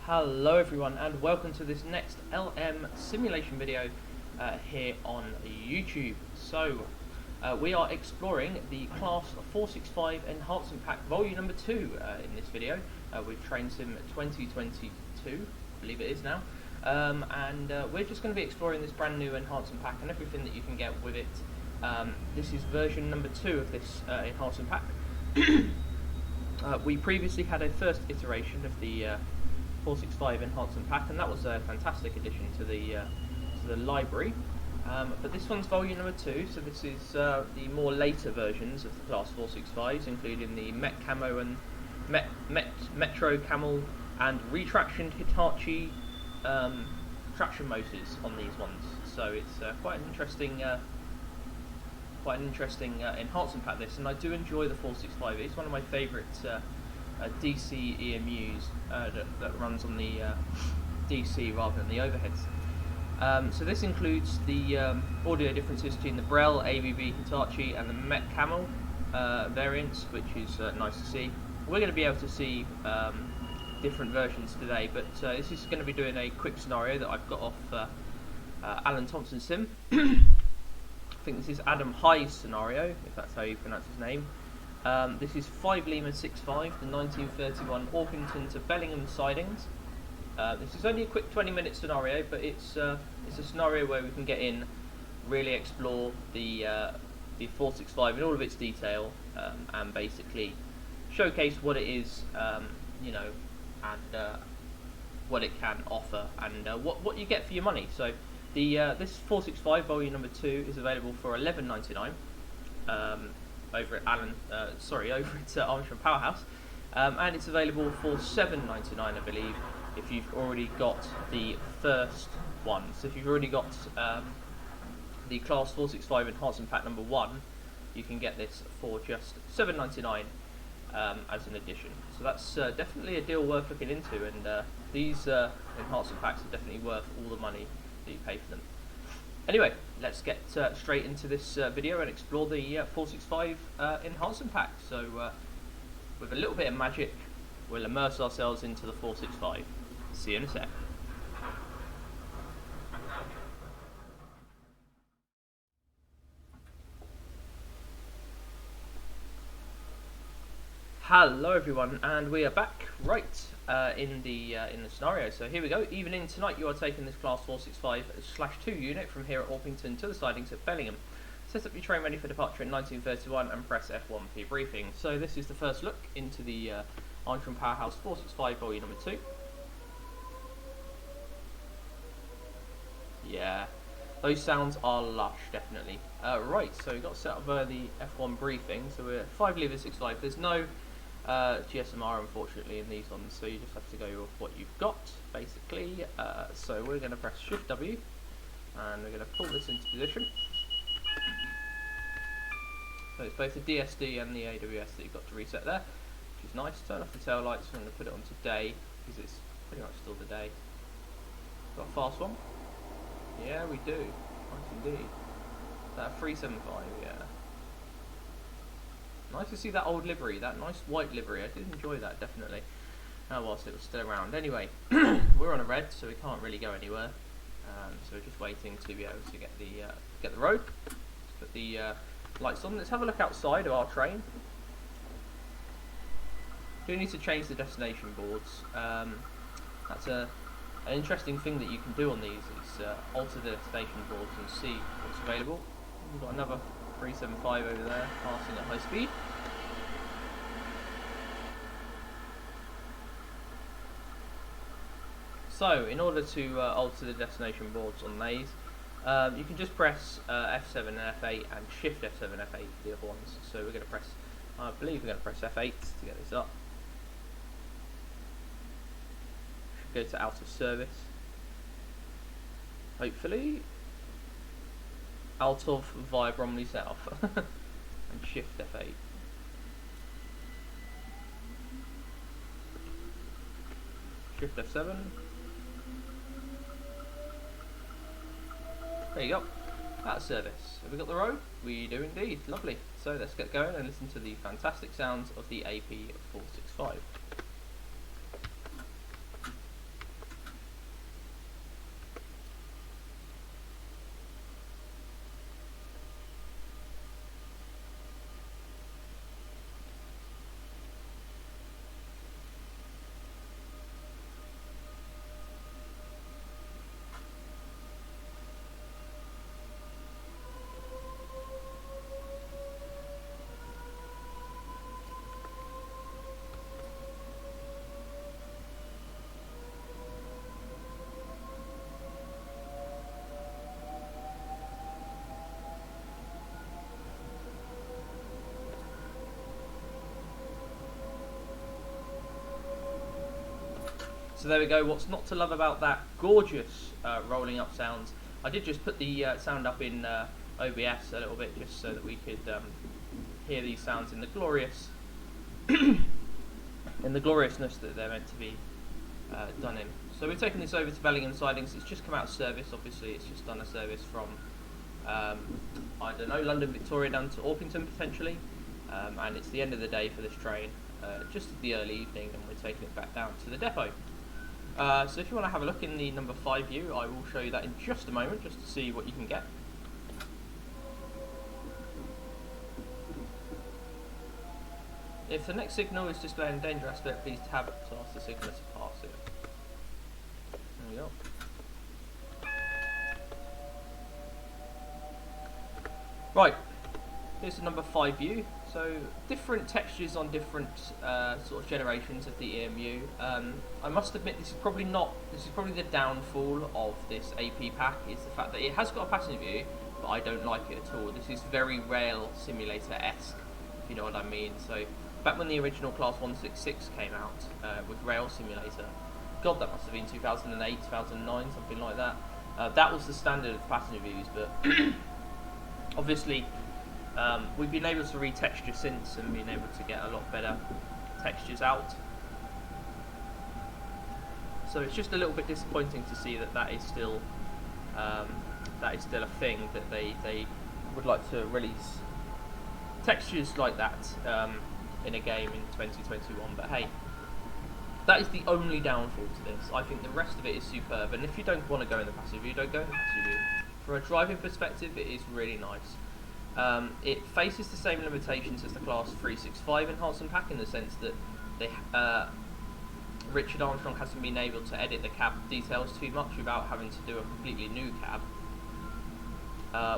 Hello everyone and welcome to this next LM simulation video here on YouTube. So we are exploring the Class 465 Enhancement Pack Volume number 2 in this video with Train Sim 2022, I believe it is now. And we're just going to be exploring this brand new Enhancement Pack and everything that you can get with it. This is version number 2 of this Enhancement Pack. We previously had a first iteration of the 465 Enhancement Pack, and that was a fantastic addition to the library. But this one's volume number 2, so this is the more later versions of the Class 465s, including the Met Camo and Metro Camel and retractioned Hitachi traction motors on these ones. So it's quite an interesting enhancement pack, this, and I do enjoy the 465. It's one of my favourite DC EMUs that runs on the DC rather than the overheads. So this includes the audio differences between the Brel, ABB, Hitachi and the Met Camel variants, which is nice to see. We're going to be able to see different versions today, but this is going to be doing a quick scenario that I've got off Alan Thompson's sim. I think this is Adam High's scenario, if that's how you pronounce his name. This is 5 Lima 65, the 1931 Orpington to Bellingham sidings. This is only a quick 20-minute scenario, but it's a scenario where we can get in, really explore the 465 in all of its detail, and basically showcase what it is, you know, and what it can offer, and what you get for your money. So this 465 volume number 2 is available for $11.99 over at Armstrong Powerhouse, and it's available for $7.99, I believe, if you've already got the first one. So if you've already got the Class 465 Enhancement Pack number 1, you can get this for just $7.99 as an addition. So that's definitely a deal worth looking into, and these enhancement packs are definitely worth all the money that you pay for them. Anyway, let's get straight into this video and explore the 465 Enhancement Pack. So with a little bit of magic, we'll immerse ourselves into the 465. See you in a sec. Hello everyone, and we are back in the scenario. So here we go. Evening tonight, you are taking this Class 465/2 unit from here at Orpington to the sidings at Bellingham. Set up your train ready for departure in 1931 and press F1 for your briefing. So this is the first look into the Armstrong Powerhouse 465 volume number 2. Yeah, those sounds are lush, definitely. Right, so we've got set up the F1 briefing. So we're 5 Lima 65. There's no GSMR unfortunately in these ones, so you just have to go with what you've got basically. So we're going to press Shift W and we're going to pull this into position. So it's both the DSD and the AWS that you've got to reset there, which is nice. Turn off the tail lights. I'm going to put it on today because it's pretty much still the day. Got a fast one? Yeah, we do. Nice indeed. That 375, yeah. Nice to see that old livery, that nice white livery. I did enjoy that, definitely. Whilst it was still around. Anyway, we're on a red, so we can't really go anywhere. So we're just waiting to be able to get the road. Let's put the lights on. Let's have a look outside of our train. We do need to change the destination boards. That's an interesting thing that you can do on these, is alter the destination boards and see what's available. We've got another 375 over there, passing at high speed. So, in order to alter the destination boards on these, you can just press F7 and F8 and Shift F7 and F8 for the other ones. So we're going to press, I believe we're going to press F8 to get this up. Should go to out of service. Hopefully. Out of via Bromley South and Shift F8. Shift F7. There you go. Out of service. Have we got the road? We do indeed. Lovely. So let's get going and listen to the fantastic sounds of the AP 465. So there we go. What's not to love about that gorgeous rolling up sounds? I did just put the sound up in OBS a little bit, just so that we could hear these sounds in the glorious, in the gloriousness that they're meant to be done in. So we're taking this over to Bellingham Sidings. It's just come out of service. Obviously, it's just done a service from I don't know, London Victoria down to Orpington potentially, and it's the end of the day for this train, just the early evening, and we're taking it back down to the depot. So if you want to have a look in the number 5 view, I will show you that in just a moment, just to see what you can get. If the next signal is displaying danger aspect, please tab to ask the signal to pass it. There we go. Right, here's the number 5 view. So different textures on different sort of generations of the EMU. I must admit, this is probably the downfall of this AP pack, is the fact that it has got a passenger view, but I don't like it at all. This is very rail simulator-esque, if you know what I mean. So back when the original Class 166 came out with Rail Simulator, God, that must have been 2008, 2009, something like that. That was the standard of passenger views, but obviously we've been able to retexture since and been able to get a lot better textures out. So it's just a little bit disappointing to see that that is still a thing, that they would like to release textures like that in a game in 2021. But hey, that is the only downfall to this. I think the rest of it is superb, and if you don't want to go in the passive view, don't go in the passive view. From a driving perspective, it is really nice. It faces the same limitations as the Class 365 Enhancement Pack, in the sense that they, Richard Armstrong hasn't been able to edit the cab details too much without having to do a completely new cab,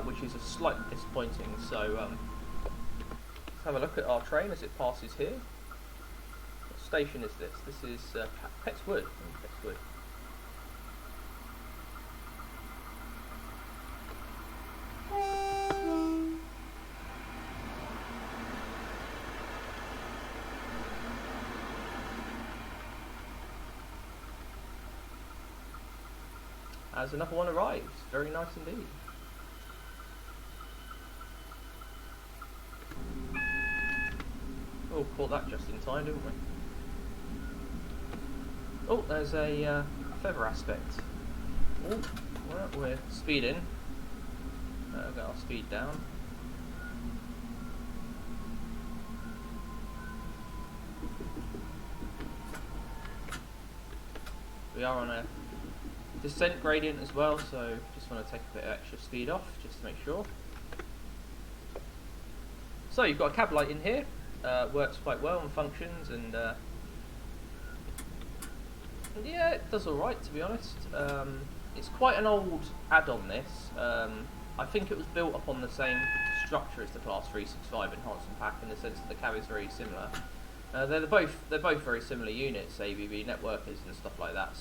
which is a slightly disappointing. So let's have a look at our train as it passes here. What station is this? This is Pettswood. Pettswood. As another one arrives, very nice indeed. Oh, caught that just in time, didn't we? Oh, there's a feather aspect. Oh, well, we're speeding. Got our speed down. We are on a descent gradient as well, so just want to take a bit of extra speed off just to make sure. So you've got a cab light in here, works quite well and functions, and yeah, it does alright, to be honest. It's quite an old add-on, this. I think it was built upon the same structure as the Class 365 Enhancement Pack, in the sense that the cab is very similar. They're both very similar units, ABB networkers and stuff like that.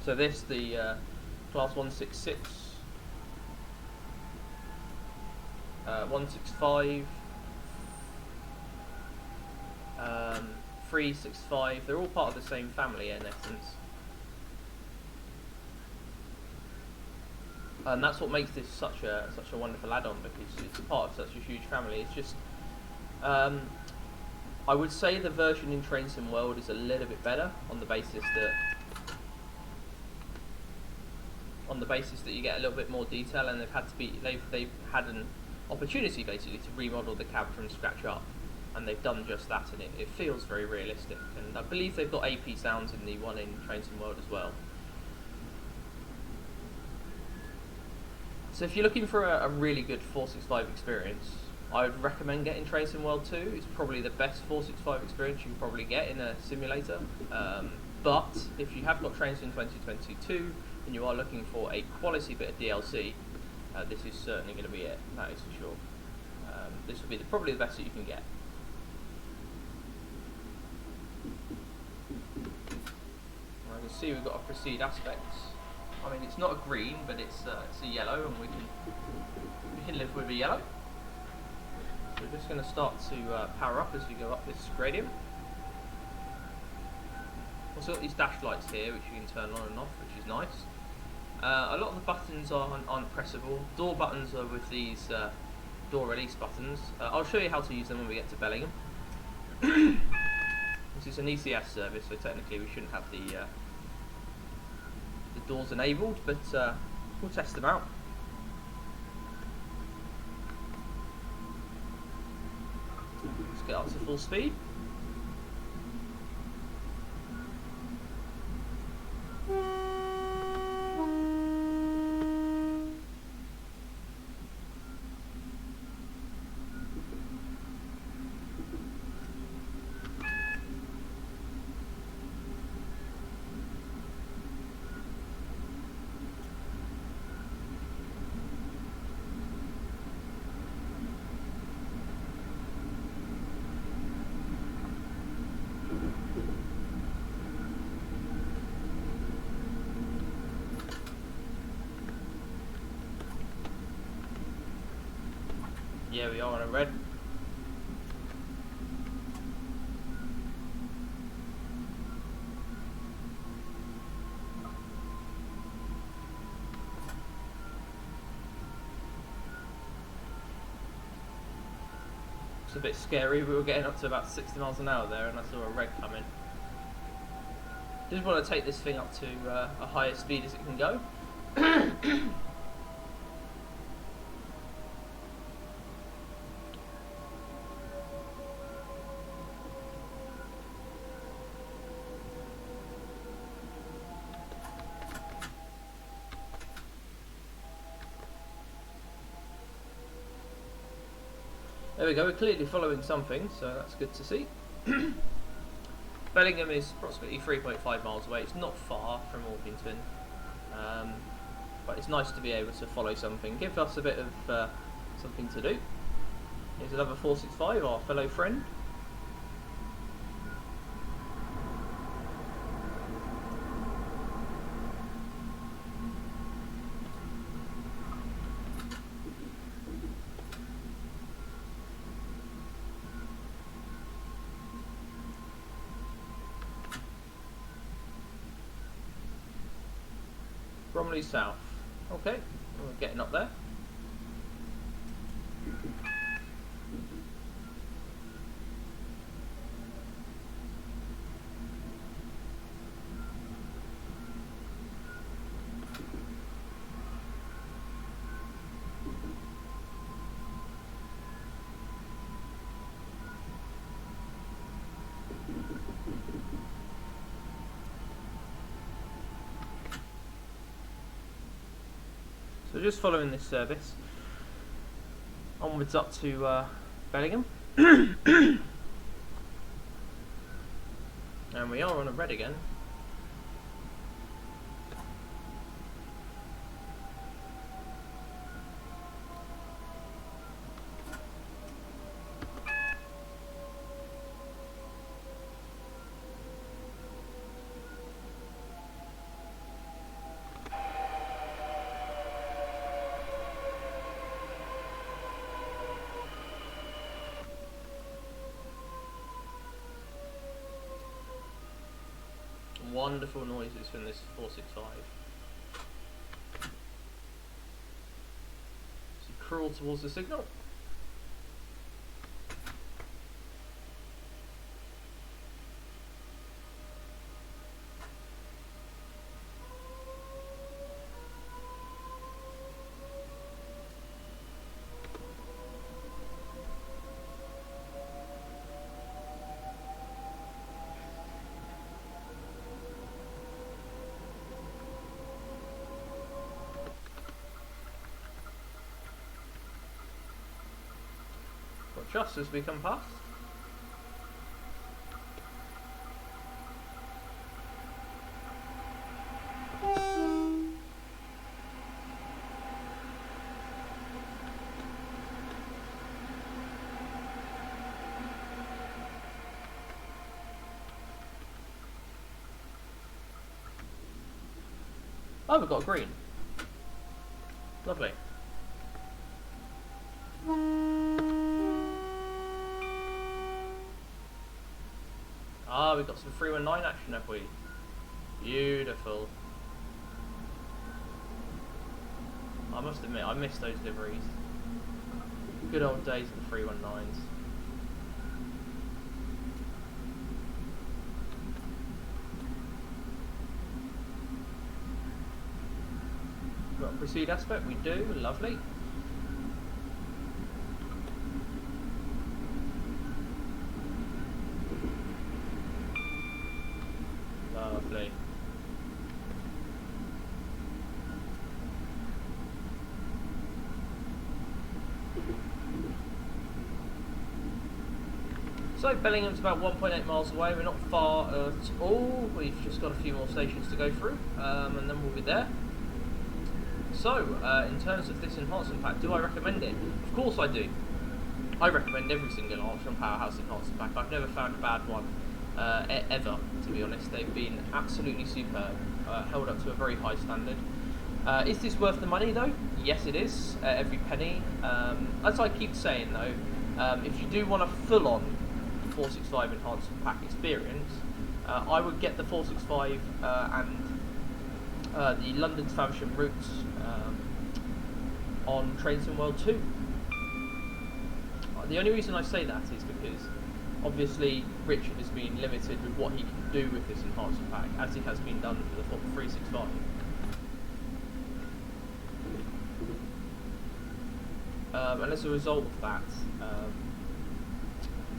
So this, the Class 166, 165, 365, they're all part of the same family in essence. And that's what makes this such a wonderful add-on, because it's part of such a huge family. It's just, I would say the version in Train Sim World is a little bit better, on the basis that you get a little bit more detail, and they've had an opportunity basically to remodel the cab from scratch up, and they've done just that, and it feels very realistic. And I believe they've got AP sounds in the one in Train Sim World as well. So if you're looking for a really good 465 experience, I would recommend getting Train Sim World 2. It's probably the best 465 experience you can probably get in a simulator. But if you have got Train Sim 2022 and you are looking for a quality bit of DLC, this is certainly going to be it. That is for sure. This will be probably the best that you can get. I can see we've got a proceed aspects. I mean, it's not a green, but it's a yellow, and we can live with a yellow. we're just going to start to power up as we go up this gradient. Also got these dash lights here which you can turn on and off, which is nice. A lot of the buttons aren't pressable. Door buttons are with these door release buttons. I'll show you how to use them when we get to Bellingham. This is an ECS service, so technically we shouldn't have the doors enabled, but we'll test them out. Let's get up to full speed. Yeah, we are on a red. It's a bit scary. We were getting up to about 60 miles an hour there and I saw a red coming. Just want to take this thing up to a higher speed as it can go. There we go, we're clearly following something, so that's good to see. Bellingham is approximately 3.5 miles away. It's not far from Orpington, but it's nice to be able to follow something. Give us a bit of something to do. Here's another 465, our fellow friend. Bromley South. Okay, we're getting up there. So just following this service, onwards up to Bellingham, and we are on a red again. Wonderful noises from this 465. So crawl towards the signal. Just as we come past. Oh, we've got a green. Lovely. Ah, we've got some 319 action, have we? Beautiful. I must admit, I miss those liveries. Good old days of the 319s. Got a proceed aspect, we do, lovely. Lovely. So Bellingham's about 1.8 miles away, we're not far at all, we've just got a few more stations to go through, and then we'll be there. So, in terms of this enhancement pack, do I recommend it? Of course I do. I recommend every single Armstrong Powerhouse enhancement pack. I've never found a bad one, ever, to be honest. They've been absolutely superb, held up to a very high standard. Is this worth the money though? Yes it is, every penny. As I keep saying though, if you do want a full-on 465 enhancement pack experience, I would get the 465 and the London to Faversham routes on Trains in World 2. The only reason I say that is because obviously Richard has been limited with what he can do with this enhancement pack, as he has been done for the 365. And as a result of that,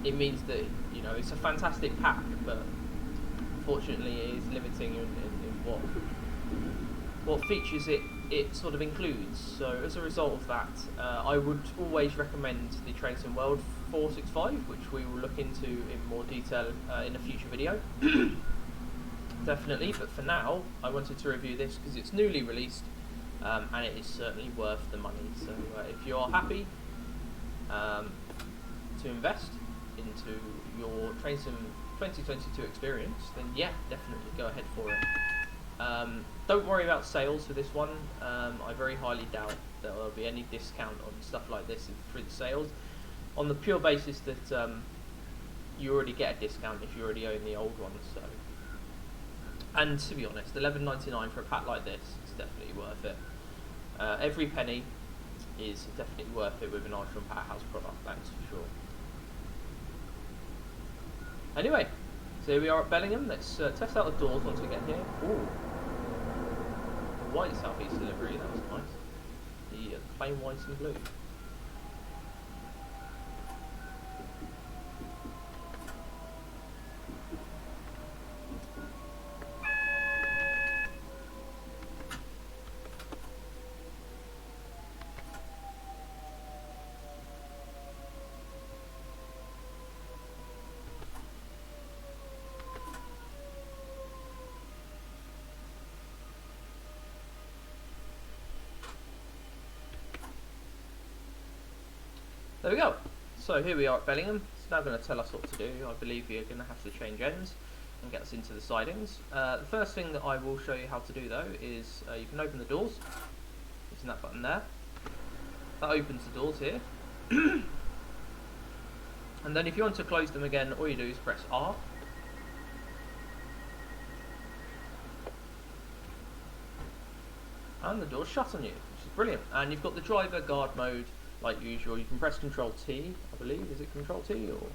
it means that, you know, it's a fantastic pack, but unfortunately it is limiting in what features it sort of includes. So as a result of that, I would always recommend the Trains in World 465, which we will look into in more detail in a future video. Definitely, but for now I wanted to review this because it's newly released, and it is certainly worth the money. So if you are happy to invest into your Trains in 2022 experience, then yeah, definitely go ahead for it. Don't worry about sales for this one. I very highly doubt there will be any discount on stuff like this through the sales, on the pure basis that you already get a discount if you already own the old one. So, and to be honest, $11.99 for a pack like this is definitely worth it. Every penny is definitely worth it with an Armstrong Powerhouse product, that's for sure. Anyway, so here we are at Bellingham. Let's test out the doors once we get here. Ooh, white southeast delivery, that was nice. The plain white and blue. There we go. So here we are at Bellingham. It's now going to tell us what to do. I believe we are going to have to change ends and get us into the sidings. The first thing that I will show you how to do though is you can open the doors using that button there. That opens the doors here. And then if you want to close them again, all you do is press R. And the doors shut on you, which is brilliant. And you've got the driver guard mode like usual. You can press Control T, I believe. Is it Control T or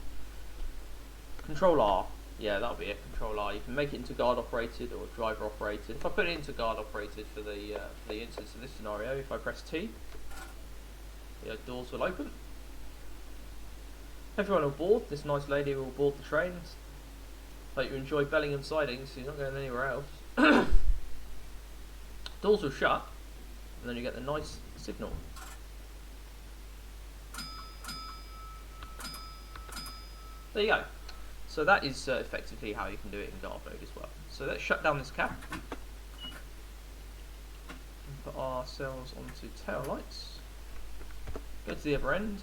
Control R? Yeah, that'll be it. Control R. You can make it into guard operated or driver operated. If I put it into guard operated for the instance of this scenario, if I press T, the doors will open. Everyone will board. This nice lady will board the trains. Hope you enjoy Bellingham sidings. She's not going anywhere else. Doors will shut, and then you get the nice signal. There you go. So that is effectively how you can do it in guard mode as well. So let's shut down this cab and put ourselves onto tail lights. Go to the other end.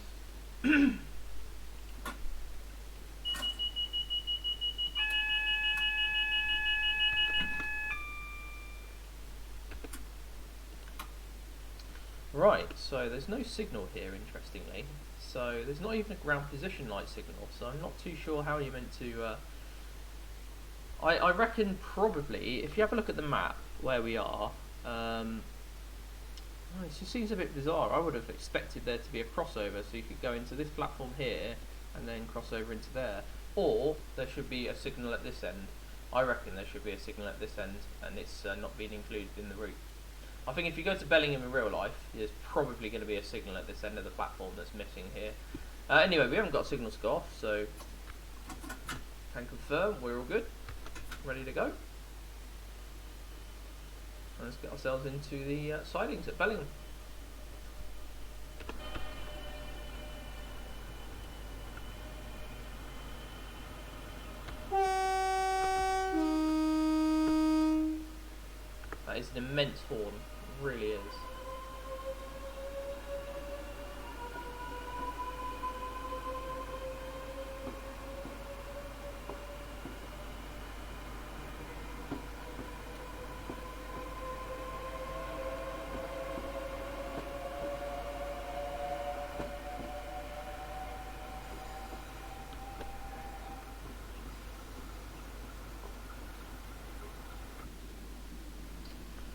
Right, so there's no signal here, interestingly. So there's not even a ground position light signal, so I'm not too sure how you're meant to I reckon probably, if you have a look at the map where we are, it just seems a bit bizarre. I would have expected there to be a crossover, so you could go into this platform here and then cross over into there. Or there should be a signal at this end. I reckon there should be a signal at this end, and it's not been included in the route. I think if you go to Bellingham in real life, there's probably going to be a signal at this end of the platform that's missing here. Anyway, we haven't got signals to go off, so can confirm we're all good, ready to go. Let's get ourselves into the sidings at Bellingham. That is an immense horn, it really is.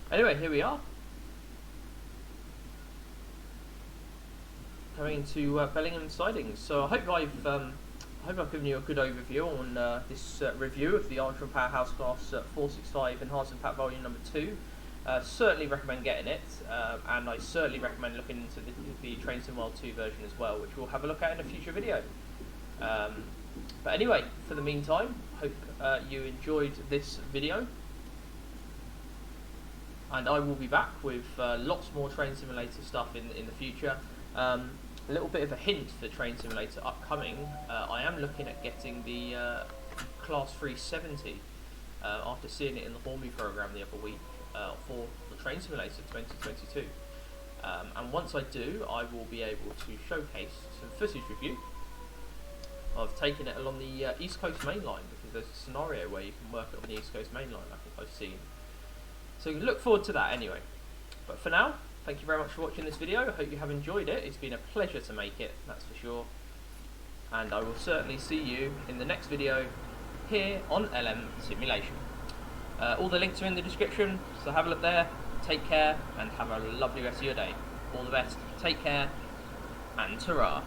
Anyway, here we are. Coming to Bellingham sidings. So I hope I've given you a good overview on this review of the Armstrong Powerhouse Class 465 Enhancement Pack Volume number 2. Certainly recommend getting it, and I certainly recommend looking into the Train Sim World 2 version as well, which we'll have a look at in a future video. But anyway, for the meantime, hope you enjoyed this video. And I will be back with lots more Train Simulator stuff in the future. A little bit of a hint for Train Simulator upcoming. I am looking at getting the Class 370 after seeing it in the Hormy program the other week for the Train Simulator 2022. And once I do, I will be able to showcase some footage with you. I've taken it along the East Coast main line because there's a scenario where you can work it on the East Coast main line, I think I've seen. So look forward to that anyway. But for now, thank you very much for watching this video. I hope you have enjoyed it. It's been a pleasure to make it, that's for sure. And I will certainly see you in the next video here on LM Simulation. All the links are in the description, so have a look there. Take care and have a lovely rest of your day. All the best, take care, and ta-ra.